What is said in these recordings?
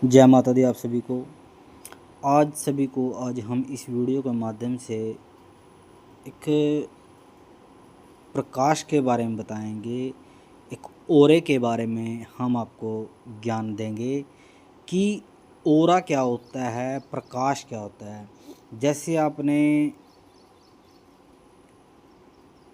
जय माता दी आप सभी को। आज हम इस वीडियो के माध्यम से एक प्रकाश के बारे में बताएंगे। एक ओरे के बारे में हम आपको ज्ञान देंगे कि ओरा क्या होता है, प्रकाश क्या होता है। जैसे आपने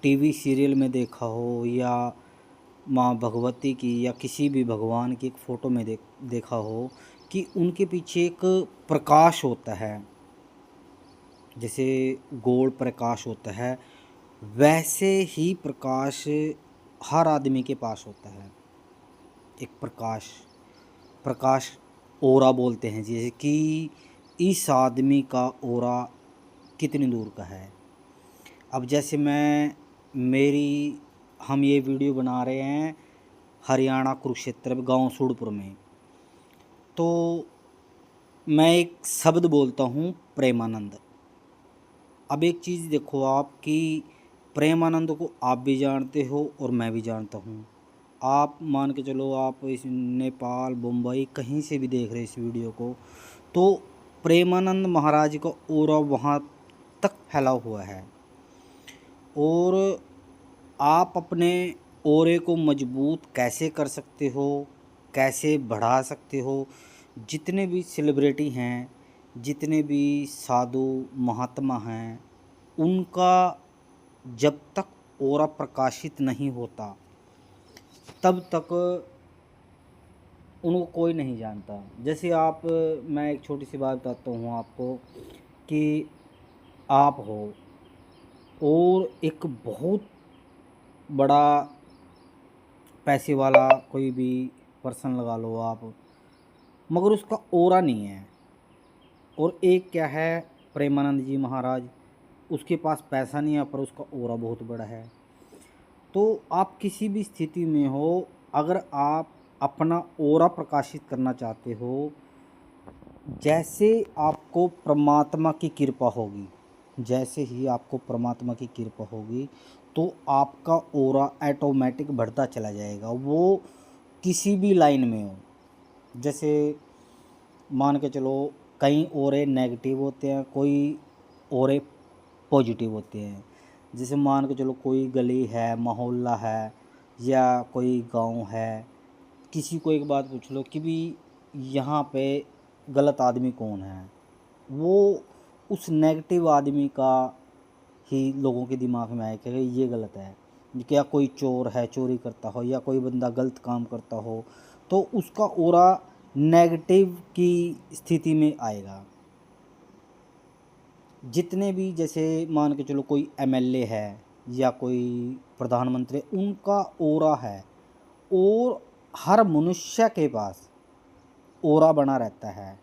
टीवी सीरियल में देखा हो या माँ भगवती की या किसी भी भगवान की एक फ़ोटो में देखा हो कि उनके पीछे एक प्रकाश होता है, जैसे गोल प्रकाश होता है, वैसे ही प्रकाश हर आदमी के पास होता है। एक प्रकाश प्रकाश ओरा बोलते हैं, जैसे कि इस आदमी का ओरा कितनी दूर का है। अब जैसे हम ये वीडियो बना रहे हैं हरियाणा कुरुक्षेत्र गांव सूड़पुर में, तो मैं एक शब्द बोलता हूँ प्रेमानंद। अब एक चीज़ देखो आप कि प्रेमानंद को आप भी जानते हो और मैं भी जानता हूँ। आप मान के चलो, आप इस नेपाल मुंबई कहीं से भी देख रहे इस वीडियो को, तो प्रेमानंद महाराज का ऑरा वहाँ तक फैला हुआ है। और आप अपने ऑरे को मजबूत कैसे कर सकते हो, कैसे बढ़ा सकते हो। जितने भी सेलिब्रिटी हैं, जितने भी साधु महात्मा हैं, उनका जब तक ऑरा प्रकाशित नहीं होता तब तक उनको कोई नहीं जानता। जैसे मैं एक छोटी सी बात बताता हूँ आपको कि आप हो और एक बहुत बड़ा पैसे वाला कोई भी पर्सन लगा लो आप, मगर उसका ऑरा नहीं है। और एक क्या है, प्रेमानंद जी महाराज, उसके पास पैसा नहीं है पर उसका ऑरा बहुत बड़ा है। तो आप किसी भी स्थिति में हो, अगर आप अपना ऑरा प्रकाशित करना चाहते हो, जैसे आपको परमात्मा की कृपा होगी, जैसे ही आपको परमात्मा की कृपा होगी तो आपका ऑरा ऑटोमेटिक बढ़ता चला जाएगा, वो किसी भी लाइन में हो। जैसे मान के चलो, कई ऑरे नेगेटिव होते हैं, कोई ऑरे पॉजिटिव होते हैं। जैसे मान के चलो, कोई गली है, मोहल्ला है या कोई गांव है, किसी को एक बात पूछ लो कि भी यहाँ पे गलत आदमी कौन है, वो उस नेगेटिव आदमी का ही लोगों के दिमाग में आए कि ये गलत है। क्या कोई चोर है, चोरी करता हो, या कोई बंदा गलत काम करता हो, तो उसका ऑरा नेगेटिव की स्थिति में आएगा। जितने भी, जैसे मान के चलो कोई एमएलए है या कोई प्रधानमंत्री, उनका ऑरा है। और हर मनुष्य के पास ऑरा बना रहता है,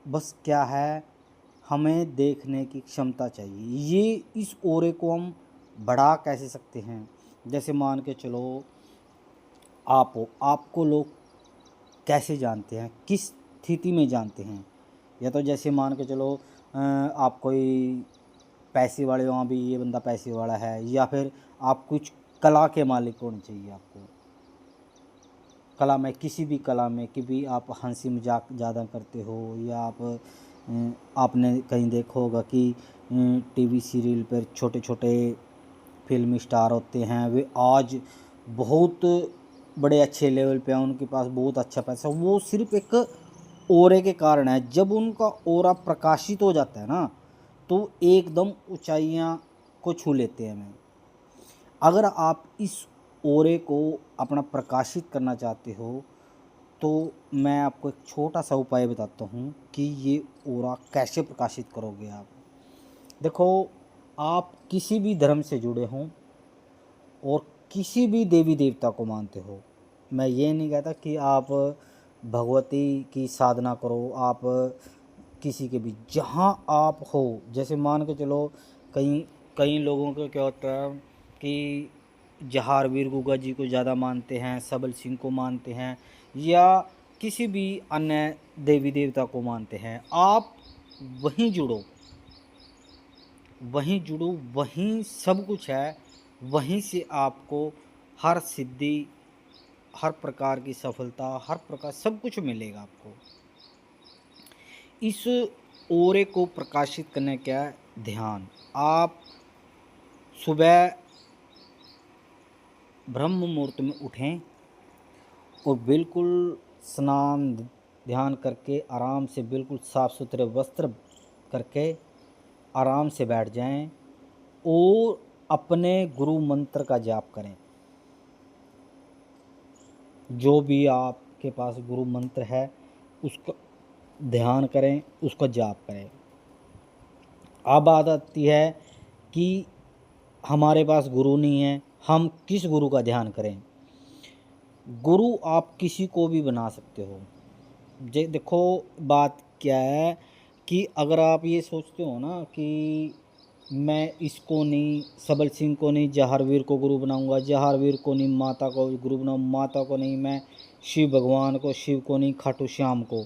बस क्या है, हमें देखने की क्षमता चाहिए। ये इस ऑरे को हम बढ़ा कैसे सकते हैं। जैसे मान के चलो, आप हो, आपको लोग कैसे जानते हैं, किस स्थिति में जानते हैं। या तो जैसे मान के चलो, आप कोई पैसे वाले, वहाँ भी ये बंदा पैसे वाला है, या फिर आप कुछ कला के मालिक होने चाहिए आपको। कला में, किसी भी कला में, कि भी आप हंसी मजाक ज़्यादा करते हो, या आपने कहीं देखा होगा कि टीवी सीरियल पर छोटे छोटे फिल्मी स्टार होते हैं, वे आज बहुत बड़े अच्छे लेवल पे हैं, उनके पास बहुत अच्छा पैसा, वो सिर्फ एक ऑरे के कारण है। जब उनका ऑरा प्रकाशित हो जाता है ना, तो एकदम ऊंचाइयां को छू लेते हैं। मैं, अगर आप इस ऑरे को अपना प्रकाशित करना चाहते हो, तो मैं आपको एक छोटा सा उपाय बताता हूँ कि ये ऑरा कैसे प्रकाशित करोगे आप। देखो, आप किसी भी धर्म से जुड़े हों और किसी भी देवी देवता को मानते हो, मैं ये नहीं कहता कि आप भगवती की साधना करो, आप किसी के भी, जहाँ आप हो। जैसे मान के चलो, कई कई लोगों को क्या होता है कि जहारवीर गुगा जी को ज़्यादा मानते हैं, सबल सिंह को मानते हैं, या किसी भी अन्य देवी देवता को मानते हैं। आप वहीं जुड़ो, वहीं जुड़ो, वहीं सब कुछ है, वहीं से आपको हर सिद्धि, हर प्रकार की सफलता, हर प्रकार सब कुछ मिलेगा आपको। इस ओरे को प्रकाशित करने का ध्यान, आप सुबह ब्रह्म मुहूर्त में उठें और बिल्कुल स्नान ध्यान करके आराम से बिल्कुल साफ़ सुथरे वस्त्र करके आराम से बैठ जाएं और अपने गुरु मंत्र का जाप करें। जो भी आपके पास गुरु मंत्र है उसका ध्यान करें, उसका जाप करें। अब बात आती है कि हमारे पास गुरु नहीं है, हम किस गुरु का ध्यान करें। गुरु आप किसी को भी बना सकते हो। देखो बात क्या है कि अगर आप ये सोचते हो ना कि मैं इसको नहीं, सबल सिंह को नहीं जहारवीर को गुरु बनाऊंगा, जहारवीर को नहीं माता को गुरु बनाऊँ, माता को नहीं मैं शिव भगवान को, शिव को नहीं खाटू श्याम को,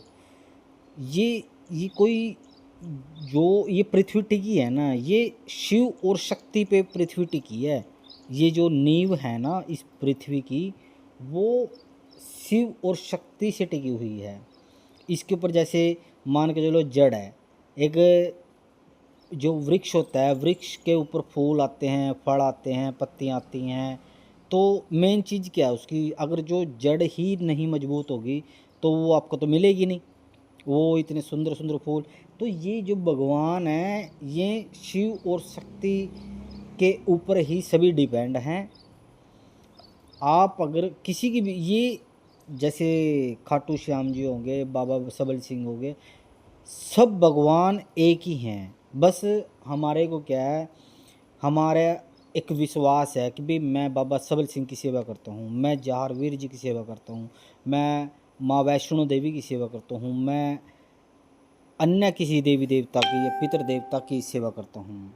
ये कोई, जो ये पृथ्वी टिकी है ना, ये शिव और शक्ति पे पृथ्वी टिकी है। ये जो नींव है ना इस पृथ्वी की, वो शिव और शक्ति से टिकी हुई है। इसके ऊपर जैसे मान के चलो जड़ है, एक जो वृक्ष होता है, वृक्ष के ऊपर फूल आते हैं, फल आते हैं, पत्तियाँ आती हैं, तो मेन चीज़ क्या है उसकी, अगर जो जड़ ही नहीं मजबूत होगी तो वो आपको तो मिलेगी नहीं, वो इतने सुंदर सुंदर फूल। तो ये जो भगवान है ये शिव और शक्ति के ऊपर ही सभी डिपेंड हैं। आप अगर किसी की भी, ये जैसे खाटू श्याम जी होंगे, बाबा सबल सिंह हो गए, सब भगवान एक ही हैं। बस हमारे को क्या है, हमारा एक विश्वास है कि भाई मैं बाबा सबल सिंह की सेवा करता हूँ, मैं जहारवीर जी की सेवा करता हूँ, मैं माँ वैष्णो देवी की सेवा करता हूँ, मैं अन्य किसी देवी देवता की या पितर देवता की सेवा करता हूँ।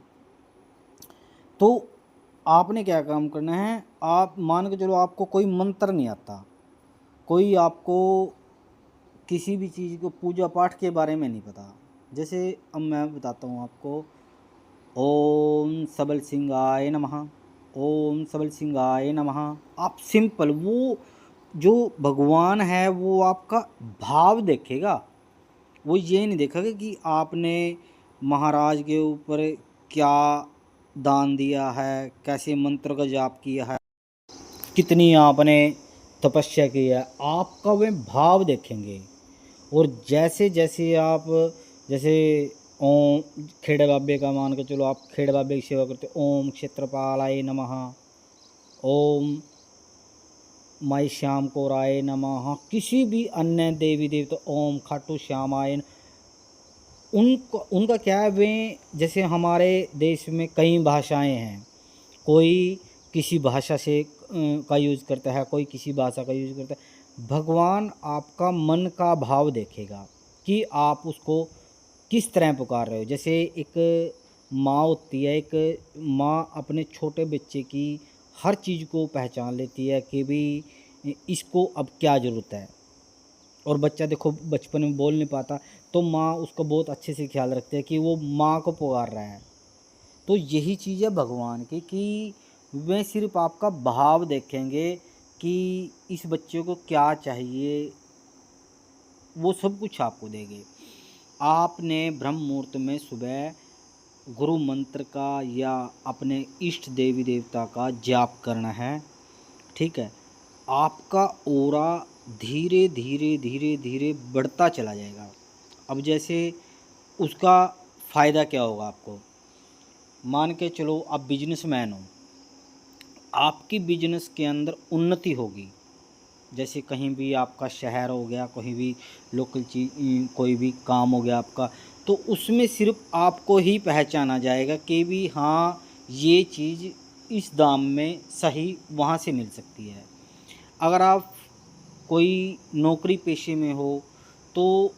तो आपने क्या काम करना है, आप मान के चलो आपको कोई मंत्र नहीं आता, कोई आपको किसी भी चीज़ को पूजा पाठ के बारे में नहीं पता, जैसे अब मैं बताता हूँ आपको, ओम सबल सिंहाय नमः, ओम सबल सिंहाय नमः। आप सिंपल वो जो भगवान है वो आपका भाव देखेगा, वो ये नहीं देखेगा कि आपने महाराज के ऊपर क्या दान दिया है, कैसे मंत्र का जाप किया है, कितनी आपने तपस्या की है, आपका वे भाव देखेंगे। और जैसे जैसे आप, जैसे ओम खेड़े बाबे का मान के चलो, आप खेड़े बाबे की सेवा करते, ओम क्षेत्रपालाय नमः, ओम माई श्याम को राय नमः, किसी भी अन्य देवी देवता, ओम खाटू श्यामाय, उनका क्या है, वे जैसे हमारे देश में कई भाषाएं हैं, कोई किसी भाषा से का यूज़ करता है, कोई किसी भाषा का यूज़ करता है। भगवान आपका मन का भाव देखेगा कि आप उसको किस तरह पुकार रहे हो। जैसे एक माँ होती है, एक माँ अपने छोटे बच्चे की हर चीज़ को पहचान लेती है कि भी इसको अब क्या ज़रूरत है, और बच्चा देखो बचपन में बोल नहीं पाता, तो माँ उसका बहुत अच्छे से ख्याल रखती है कि वो माँ को पुकार रहा है। तो यही चीज़ है भगवान की कि वे सिर्फ आपका भाव देखेंगे कि इस बच्चे को क्या चाहिए, वो सब कुछ आपको देंगे। आपने ब्रह्म मुहूर्त में सुबह गुरु मंत्र का या अपने इष्ट देवी देवता का जाप करना है, ठीक है। आपका ओरा धीरे धीरे धीरे धीरे बढ़ता चला जाएगा। अब जैसे उसका फ़ायदा क्या होगा आपको, मान के चलो आप बिजनेसमैन हो, आपकी बिजनेस के अंदर उन्नति होगी। जैसे कहीं भी आपका शहर हो गया, कहीं भी लोकल चीज कोई भी काम हो गया आपका, तो उसमें सिर्फ आपको ही पहचाना जाएगा कि भी हाँ ये चीज़ इस दाम में सही वहाँ से मिल सकती है। अगर आप कोई नौकरी पेशे में हो तो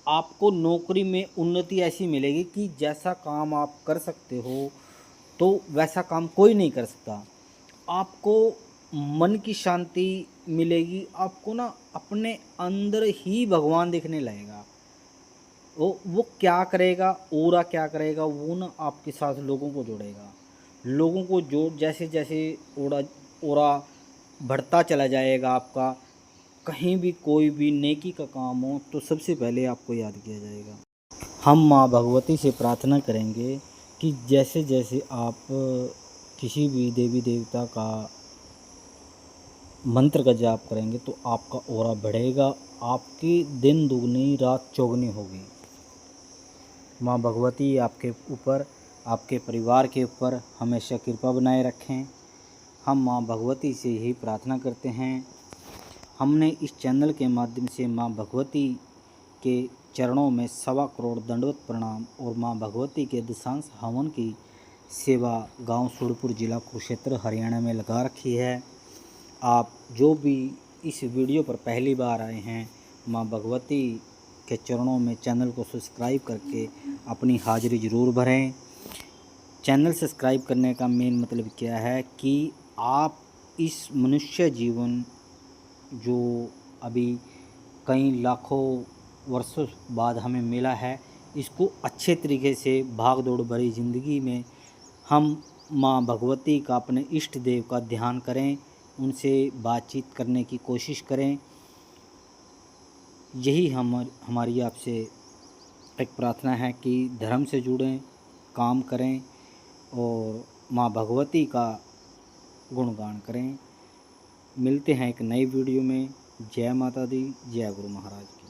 आपको नौकरी में उन्नति ऐसी मिलेगी कि जैसा काम आप कर सकते हो तो वैसा काम कोई नहीं कर सकता। आपको मन की शांति मिलेगी, आपको ना अपने अंदर ही भगवान दिखने लगेगा। वो क्या करेगा, ओरा क्या करेगा, वो ना आपके साथ लोगों को जोड़ेगा। लोगों को जोड़, जैसे जैसे ओरा ओरा बढ़ता चला जाएगा आपका, कहीं भी कोई भी नेकी का काम हो तो सबसे पहले आपको याद किया जाएगा। हम माँ भगवती से प्रार्थना करेंगे कि जैसे जैसे आप किसी भी देवी देवता का मंत्र का जाप करेंगे तो आपका ऑरा बढ़ेगा, आपकी दिन दुगनी रात चौगनी होगी। माँ भगवती आपके ऊपर, आपके परिवार के ऊपर हमेशा कृपा बनाए रखें। हम माँ भगवती से यही प्रार्थना करते हैं। हमने इस चैनल के माध्यम से माँ भगवती के चरणों में 1.25 करोड़ दंडवत प्रणाम और माँ भगवती के दशांश हवन की सेवा गांव सूरपुर जिला कुरुक्षेत्र हरियाणा में लगा रखी है। आप जो भी इस वीडियो पर पहली बार आए हैं, माँ भगवती के चरणों में चैनल को सब्सक्राइब करके अपनी हाजिरी ज़रूर भरें। चैनल सब्सक्राइब करने का मेन मतलब क्या है कि आप इस मनुष्य जीवन जो अभी कई लाखों वर्षों बाद हमें मिला है, इसको अच्छे तरीके से भाग दौड़ भरी ज़िंदगी में हम माँ भगवती का, अपने इष्ट देव का ध्यान करें, उनसे बातचीत करने की कोशिश करें। यही हमारी आपसे एक प्रार्थना है कि धर्म से जुड़ें, काम करें और माँ भगवती का गुणगान करें। मिलते हैं एक नई वीडियो में। जय माता दी, जय गुरु महाराज की।